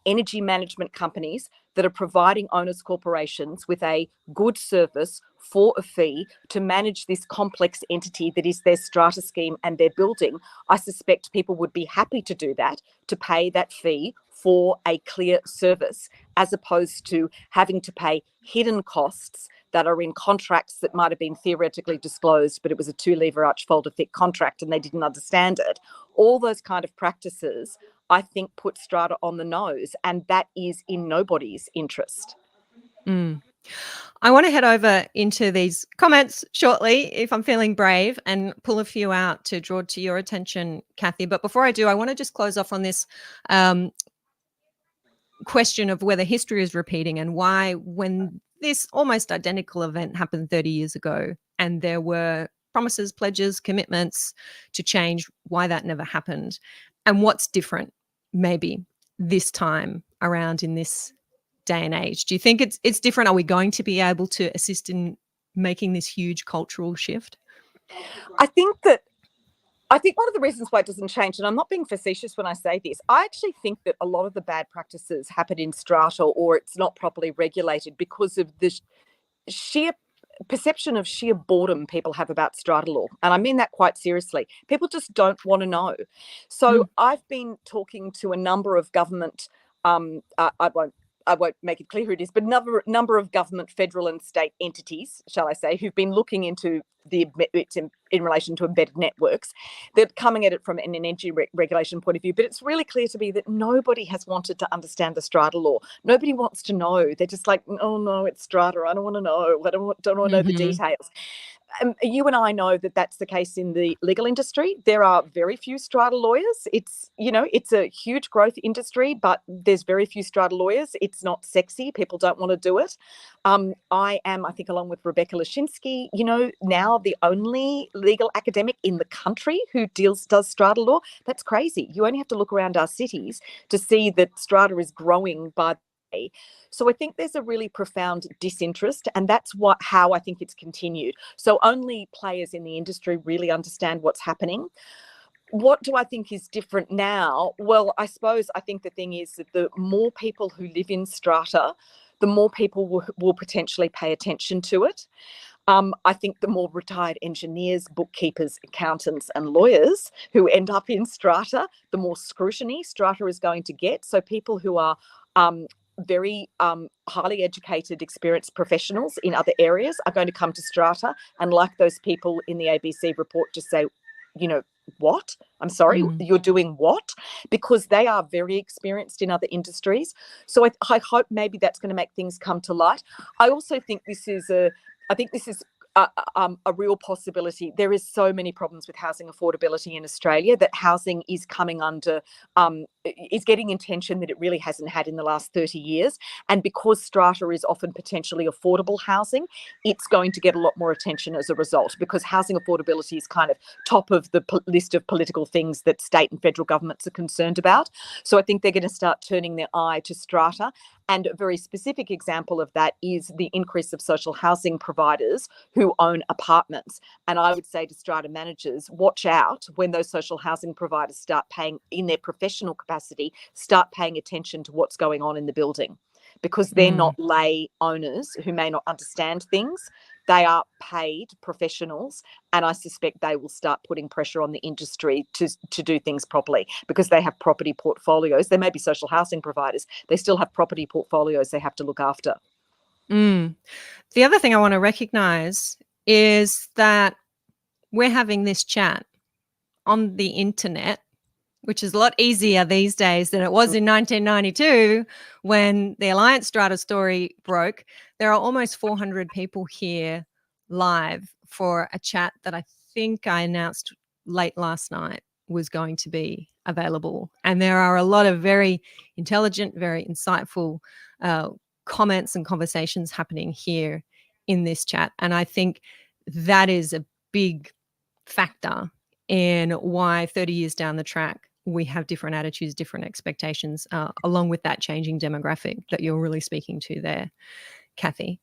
energy management companies that are providing owners corporations with a good service for a fee to manage this complex entity that is their strata scheme and their building, I suspect people would be happy to do that, to pay that fee for a clear service, as opposed to having to pay hidden costs that are in contracts that might have been theoretically disclosed, but it was a 2-lever arch folder thick contract and they didn't understand it. All those kind of practices, I think, put strata on the nose, and that is in nobody's interest. I want to head over into these comments shortly, if I'm feeling brave, and pull a few out to draw to your attention, Cathy. But before I do, I want to just close off on this question of whether history is repeating, and why, when this almost identical event happened 30 years ago and there were promises, pledges, commitments to change, why that never happened, and what's different maybe this time around in this day and age. Do you think it's different? Are we going to be able to assist in making this huge cultural shift? I think one of the reasons why it doesn't change, and I'm not being facetious when I say this, I actually think that a lot of the bad practices happen in strata, or it's not properly regulated because of the sheer perception of sheer boredom people have about strata law. And I mean that quite seriously. People just don't want to know. So I've been talking to a number of government, I won't make it clear who it is, but number of government, federal and state entities, shall I say, who've been looking into in relation to embedded networks. They're coming at it from an energy regulation point of view, but it's really clear to me that nobody has wanted to understand the strata law. Nobody wants to know. They're just like, oh no, it's strata. I don't want to know. I don't want to know the details. You and I know that that's the case in the legal industry. There are very few strata lawyers. It's a huge growth industry, but there's very few strata lawyers. It's not sexy. People don't want to do it. I am, I think, along with Rebecca Lashinsky, now the only legal academic in the country who does strata law. That's crazy. You only have to look around our cities to see that strata is growing by the day. So I think there's a really profound disinterest, and that's how I think it's continued. So only players in the industry really understand what's happening. What do I think is different now? Well, I think the thing is that the more people who live in strata, the more people will potentially pay attention to it. I think the more retired engineers, bookkeepers, accountants and lawyers who end up in strata, the more scrutiny strata is going to get. So people who are very highly educated, experienced professionals in other areas are going to come to strata, and like those people in the ABC report, just say, what? I'm sorry, you're doing what? Because they are very experienced in other industries. So I hope maybe that's going to make things come to light. I also think this is a real possibility. There is so many problems with housing affordability in Australia that housing is coming under, is getting attention that it really hasn't had in the last 30 years. And because strata is often potentially affordable housing, it's going to get a lot more attention as a result, because housing affordability is kind of top of the list of political things that state and federal governments are concerned about. So I think they're going to start turning their eye to strata. And a very specific example of that is the increase of social housing providers who own apartments. And I would say to strata managers, watch out when those social housing providers start paying, in their professional capacity, start paying attention to what's going on in the building, because they're not lay owners who may not understand things. They are paid professionals, and I suspect they will start putting pressure on the industry to do things properly, because they have property portfolios. They may be social housing providers. They still have property portfolios they have to look after. The other thing I want to recognise is that we're having this chat on the internet, which is a lot easier these days than it was in 1992 when the Alliance Strata story broke. There are almost 400 people here live for a chat that I think I announced late last night was going to be available. And there are a lot of very intelligent, very insightful comments and conversations happening here in this chat. And I think that is a big factor in why 30 years down the track, we have different attitudes, different expectations, along with that changing demographic that you're really speaking to there, Cathy.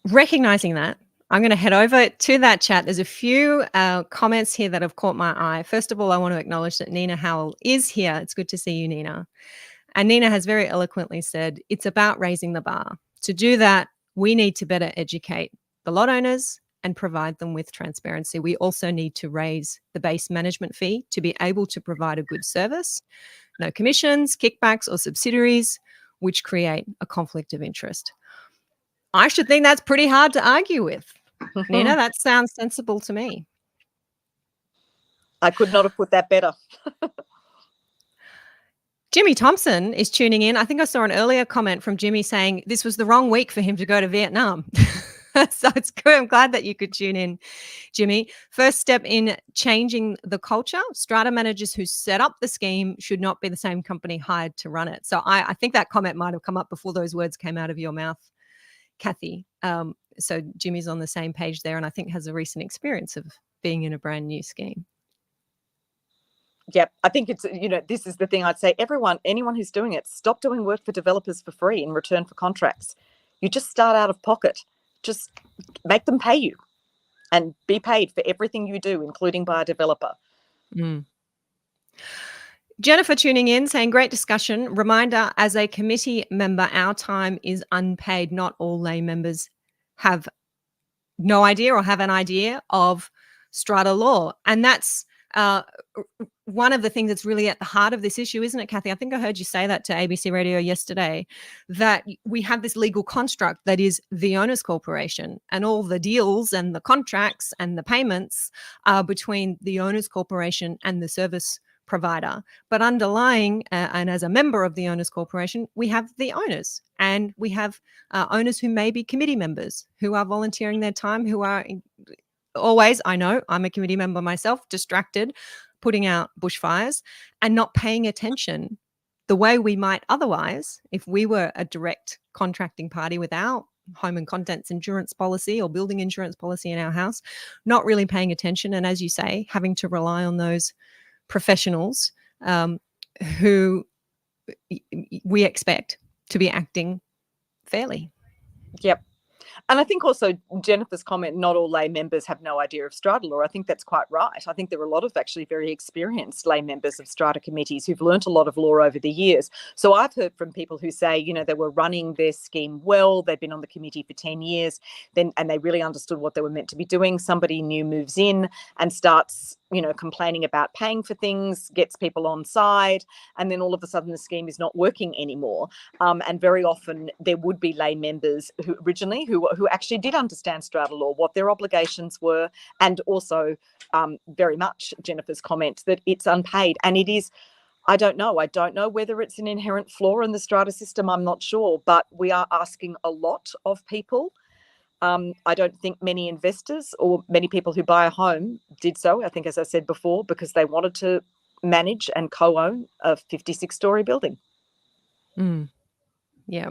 Recognizing that, I'm going to head over to that chat. There's a few comments here that have caught my eye. First of all, I want to acknowledge that Nina Howell is here. It's good to see you, Nina. And Nina has very eloquently said, it's about raising the bar. To do that, we need to better educate the lot owners and provide them with transparency. We also need to raise the base management fee to be able to provide a good service. No commissions, kickbacks, or subsidiaries, which create a conflict of interest. I should think that's pretty hard to argue with. Nina, that sounds sensible to me. I could not have put that better. Jimmy Thompson is tuning in. I think I saw an earlier comment from Jimmy saying this was the wrong week for him to go to Vietnam. So it's good. I'm glad that you could tune in, Jimmy. First step in changing the culture, strata managers who set up the scheme should not be the same company hired to run it. So I think that comment might have come up before those words came out of your mouth, Cathy. So Jimmy's on the same page there, and I think has a recent experience of being in a brand new scheme. Yep, I think it's, this is the thing I'd say. Anyone who's doing it, stop doing work for developers for free in return for contracts. You just start out of pocket. Just make them pay you and be paid for everything you do, including by a developer. Mm. Jennifer tuning in saying, great discussion. Reminder, as a committee member, our time is unpaid. Not all lay members have no idea or have an idea of strata law. And that's one of the things that's really at the heart of this issue, isn't it, Cathy? I think I heard you say that to ABC Radio yesterday, that we have this legal construct that is the owners' corporation, and all the deals and the contracts and the payments are between the owners' corporation and the service provider. But underlying, and as a member of the owners' corporation, we have the owners, and we have owners who may be committee members who are volunteering their time, who are always, I know, I'm a committee member myself, distracted, putting out bushfires and not paying attention the way we might otherwise if we were a direct contracting party with our home and contents insurance policy or building insurance policy in our house, not really paying attention. And as you say, having to rely on those professionals who we expect to be acting fairly. Yep. And I think also Jennifer's comment, not all lay members have no idea of strata law. I think that's quite right. I think there are a lot of actually very experienced lay members of strata committees who've learnt a lot of law over the years. So I've heard from people who say, you know, they were running their scheme well, they've been on the committee for 10 years, and they really understood what they were meant to be doing. Somebody new moves in and starts, you know, complaining about paying for things, gets people on side, and then all of a sudden the scheme is not working anymore. And very often there would be lay members who originally who actually did understand strata law, what their obligations were, and also very much Jennifer's comment that it's unpaid. And it is, I don't know whether it's an inherent flaw in the strata system, I'm not sure, but we are asking a lot of people. I don't think many investors or many people who buy a home did so, I think, as I said before, because they wanted to manage and co-own a 56-story building. Yeah.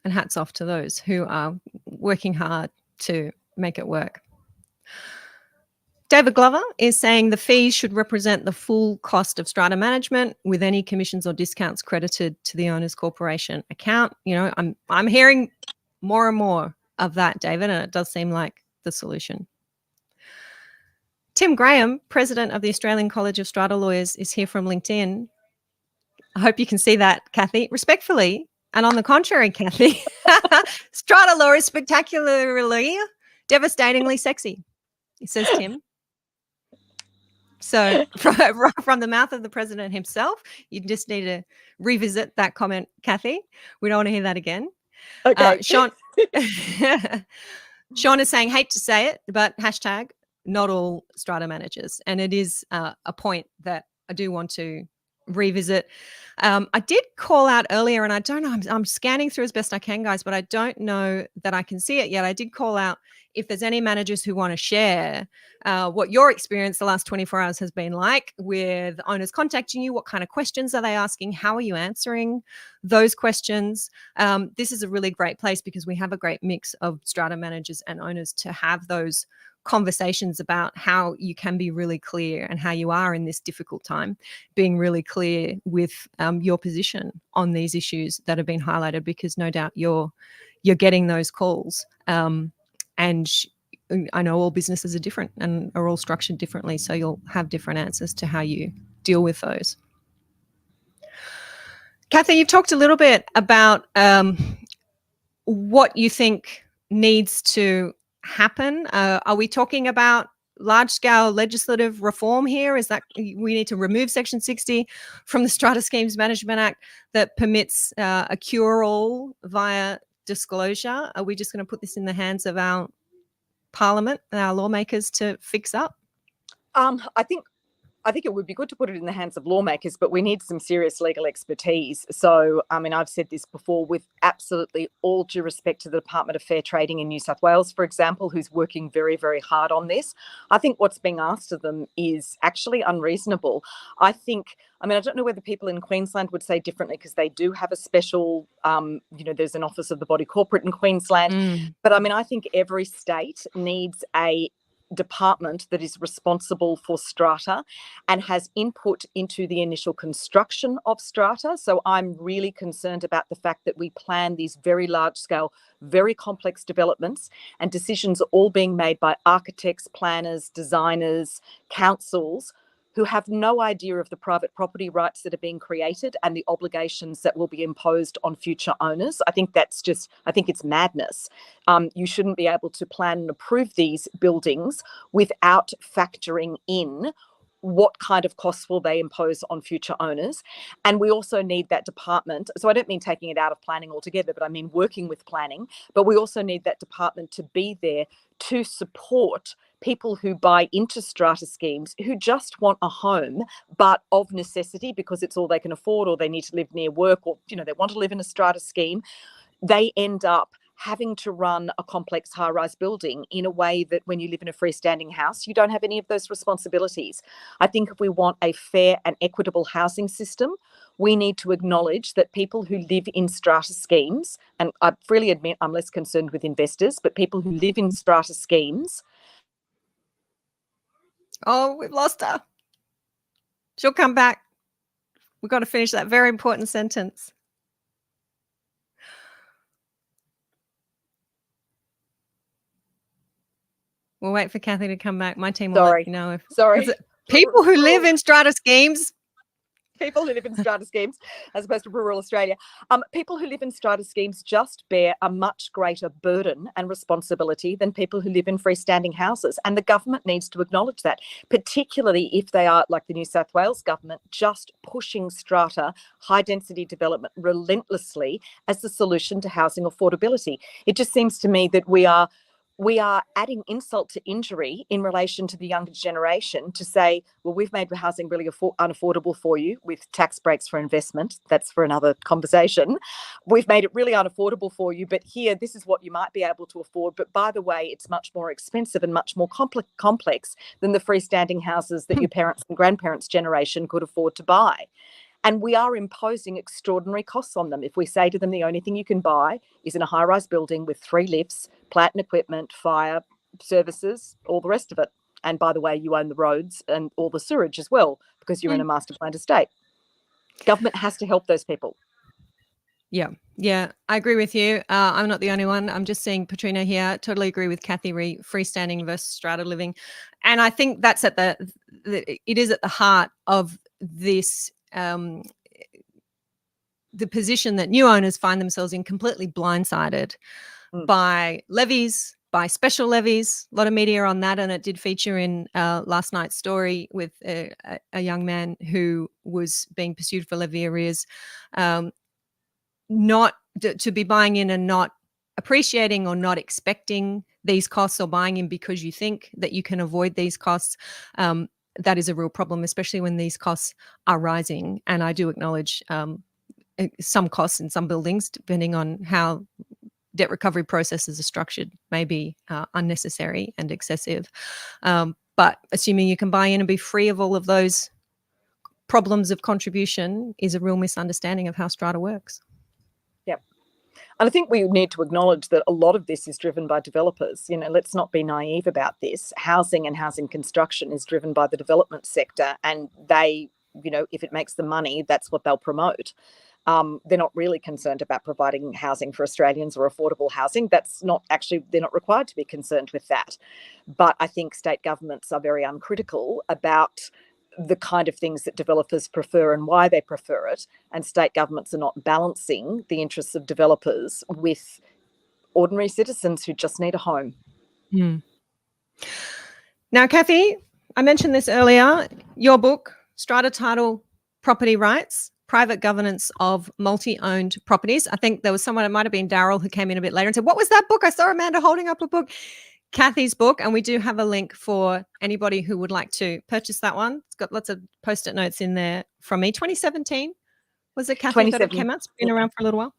And hats off to those who are working hard to make it work. David Glover is saying the fees should represent the full cost of strata management, with any commissions or discounts credited to the owner's corporation account. You know, I'm hearing more and more of that, David, and it does seem like the solution. Tim Graham, president of the Australian College of Strata Lawyers, is here from LinkedIn. I hope you can see that, Cathy. Respectfully, and on the contrary, Cathy, strata law is spectacularly, devastatingly sexy, says Tim. So from the mouth of the president himself, you just need to revisit that comment, Cathy. We don't want to hear that again. Okay. Sean is saying, hate to say it, but hashtag not all strata managers. And it is a point that I do want to revisit. I did call out earlier, and I don't know, I'm scanning through as best I can, guys, but I don't know that I can see it yet. I did call out if there's any managers who want to share what your experience the last 24 hours has been like with owners contacting you. What kind of questions are they asking? How are you answering those questions? This is a really great place because we have a great mix of strata managers and owners to have those conversations about how you can be really clear and how you are in this difficult time, being really clear with your position on these issues that have been highlighted, because no doubt you're getting those calls. And I know all businesses are different and are all structured differently, so you'll have different answers to how you deal with those. Cathy, you've talked a little bit about what you think needs to happen. Are we talking about large-scale legislative reform here? Is that we need to remove Section 60 from the Strata Schemes Management Act that permits a cure-all via disclosure? Are we just going to put this in the hands of our Parliament and our lawmakers to fix up? I think it would be good to put it in the hands of lawmakers, but we need some serious legal expertise. So, I mean, I've said this before, with absolutely all due respect to the Department of Fair Trading in New South Wales, for example, who's working very, very hard on this. I think what's being asked of them is actually unreasonable. I don't know whether people in Queensland would say differently, because they do have a special, there's an Office of the Body Corporate in Queensland. But I mean, I think every state needs a department that is responsible for Strata and has input into the initial construction of Strata. So I'm really concerned about the fact that we plan these very large scale, very complex developments, and decisions are all being made by architects, planners, designers, councils, who have no idea of the private property rights that are being created and the obligations that will be imposed on future owners. I think it's madness. You shouldn't be able to plan and approve these buildings without factoring in what kind of costs will they impose on future owners. And we also need that department. So I don't mean taking it out of planning altogether, but I mean working with planning. But we also need that department to be there to support people who buy into strata schemes who just want a home, but of necessity because it's all they can afford, or they need to live near work, or they want to live in a strata scheme. They end up having to run a complex high-rise building in a way that when you live in a freestanding house, you don't have any of those responsibilities. I think if we want a fair and equitable housing system, we need to acknowledge that people who live in strata schemes, and I freely admit I'm less concerned with investors, but people who live in strata schemes. Oh, we've lost her. She'll come back. We've got to finish that very important sentence. We'll wait for Cathy to come back. My team will let you know if. Sorry. People who live in strata schemes. People who live in strata schemes, as opposed to rural Australia, people who live in strata schemes just bear a much greater burden and responsibility than people who live in freestanding houses. And the government needs to acknowledge that, particularly if they are, like the New South Wales government, just pushing strata, high density development relentlessly as the solution to housing affordability. It just seems to me that we are adding insult to injury in relation to the younger generation to say, well, we've made housing really unaffordable for you with tax breaks for investment. That's for another conversation. We've made it really unaffordable for you, but here, this is what you might be able to afford. But by the way, it's much more expensive and much more complex than the freestanding houses that your parents' and grandparents' generation could afford to buy. And we are imposing extraordinary costs on them. If we say to them, the only thing you can buy is in a high-rise building with 3 lifts, plant and equipment, fire services, all the rest of it. And by the way, you own the roads and all the sewage as well, because you're in a master planned estate. Government has to help those people. Yeah, I agree with you. I'm not the only one. I'm just seeing Patrina here. Totally agree with Cathy freestanding versus strata living. And I think that's it is at the heart of this the position that new owners find themselves in, completely blindsided by levies, by special levies. A lot of media on that, and it did feature in last night's story with a young man who was being pursued for levy arrears, not to be buying in and not appreciating or not expecting these costs, or buying in because you think that you can avoid these costs. That is a real problem, especially when these costs are rising. And I do acknowledge some costs in some buildings, depending on how debt recovery processes are structured, may be unnecessary and excessive. But assuming you can buy in and be free of all of those problems of contribution is a real misunderstanding of how strata works. Yep. And I think we need to acknowledge that a lot of this is driven by developers. Let's not be naive about this. Housing and housing construction is driven by the development sector, and they, if it makes them money, that's what they'll promote. They're not really concerned about providing housing for Australians or affordable housing. They're not required to be concerned with that. But I think state governments are very uncritical about the kind of things that developers prefer and why they prefer it. And state governments are not balancing the interests of developers with ordinary citizens who just need a home. Now, Cathy, I mentioned this earlier, your book, Strata Title Property Rights, Private Governance of Multi-Owned Properties. I think there was someone, it might have been Daryl, who came in a bit later and said, what was that book? I saw Amanda holding up a book. Cathy's book, and we do have a link for anybody who would like to purchase that one. It's got lots of post-it notes in there from me. 2017 was it, Cathy, that it came out? It's been around for a little while.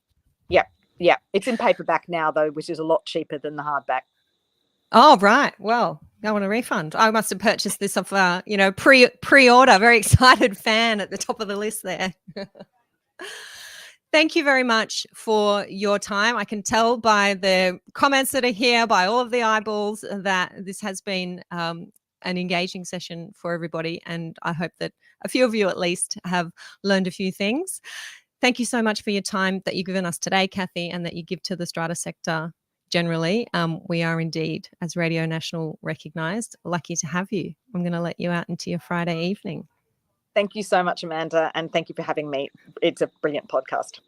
Yeah. It's in paperback now, though, which is a lot cheaper than the hardback. Oh, right. Well, I want a refund. I must have purchased this off, pre-order. Very excited fan at the top of the list there. Thank you very much for your time. I can tell by the comments that are here, by all of the eyeballs, that this has been an engaging session for everybody. And I hope that a few of you at least have learned a few things. Thank you so much for your time that you've given us today, Cathy, and that you give to the strata sector generally. We are indeed, as Radio National recognised, lucky to have you. I'm going to let you out into your Friday evening. Thank you so much, Amanda, and thank you for having me. It's a brilliant podcast.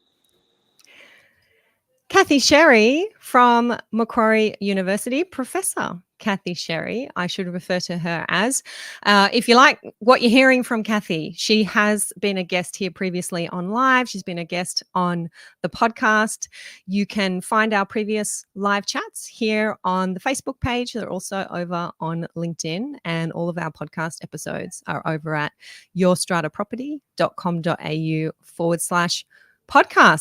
Cathy Sherry from Macquarie University, Professor Cathy Sherry, I should refer to her as. If you like what you're hearing from Cathy, she has been a guest here previously on live. She's been a guest on the podcast. You can find our previous live chats here on the Facebook page. They're also over on LinkedIn, and all of our podcast episodes are over at yourstrataproperty.com.au/podcasts.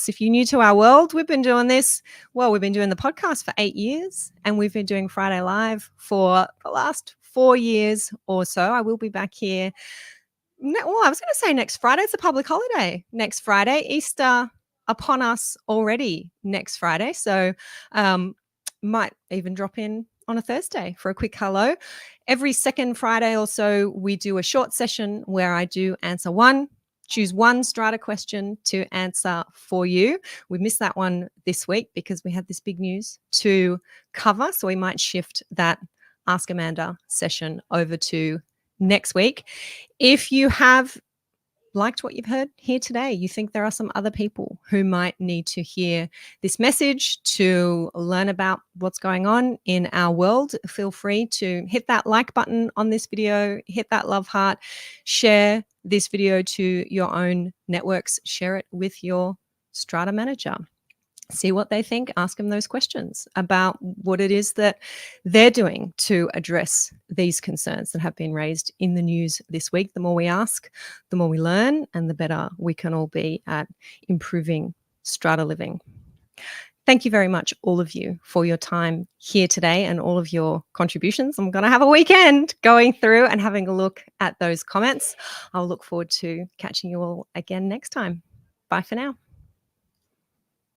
If you're new to our world, we've been doing this. Well, we've been doing the podcast for 8 years, and we've been doing Friday Live for the last 4 years or so. I will be back here. Well, I was going to say next Friday. It's a public holiday next Friday. Easter upon us already next Friday. So might even drop in on a Thursday for a quick hello. Every second Friday or so, we do a short session where I do choose one strata question to answer for you. We missed that one this week because we had this big news to cover. So we might shift that Ask Amanda session over to next week. If you have liked what you've heard here today, you think there are some other people who might need to hear this message to learn about what's going on in our world, feel free to hit that like button on this video, hit that love heart, share this video to your own networks, share it with your strata manager. See what they think, ask them those questions about what it is that they're doing to address these concerns that have been raised in the news this week. The more we ask, the more we learn, and the better we can all be at improving strata living. Thank you very much, all of you, for your time here today and all of your contributions. I'm going to have a weekend going through and having a look at those comments. I'll look forward to catching you all again next time. Bye for now.